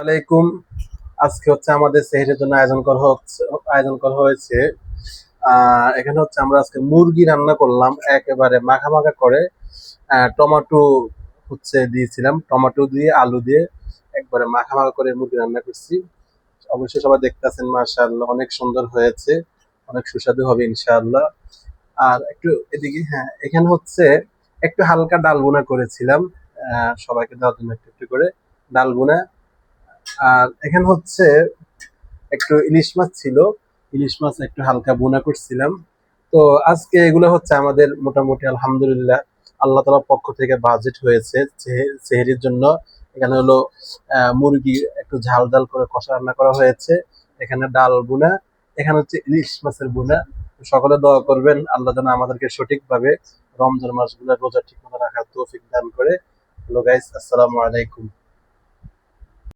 আলাইকুম। আজকে হচ্ছে আমাদের সেহরির জন্য আয়োজন করা হয়েছে। এখানে হচ্ছে আমরা আজকে মুরগি রান্না করলাম, একেবারে মাখা মাখা করে। টমেটো হচ্ছে দিয়েছিলাম, টমেটো দিয়ে আলু দিয়ে একবারে মাখা মাখা করে মুরগি রান্না করছি। অবশ্যই সবাই দেখতেছেন, মাশাআল্লাহ অনেক সুন্দর হয়েছে, অনেক সুস্বাদু হবে ইনশাআল্লাহ। আর একটু এদিকে, হ্যাঁ, এখানে হচ্ছে একটু হালকা ডাল বোনা করেছিলাম, সবাইকে দেওয়ার জন্য একটু একটু করে ডাল বোনা। আর এখানে হচ্ছে একটু ইলিশ মাছ ছিল, ইলিশ মাছ একটু হালকা বোনা করছিলাম। তো আজকে এগুলো হচ্ছে আমাদের মোটামুটি আলহামদুলিল্লাহ আল্লাহ তাআলার পক্ষ থেকে বাজেট হয়েছে সেহরির জন্য। এখানে হলো মুরগি একটু ঝাল ঝাল করে কষা রান্না করা হয়েছে, এখানে ডাল বোনা, এখানে হচ্ছে ইলিশ মাছের বোনা। সকলে দোয়া করবেন আল্লাহ যেন আমাদেরকে সঠিকভাবে রমজান মাসগুলো রোজা ঠিক মতো রাখার তৌফিক দান করে। হ্যালো গাইস, আসসালামু আলাইকুম।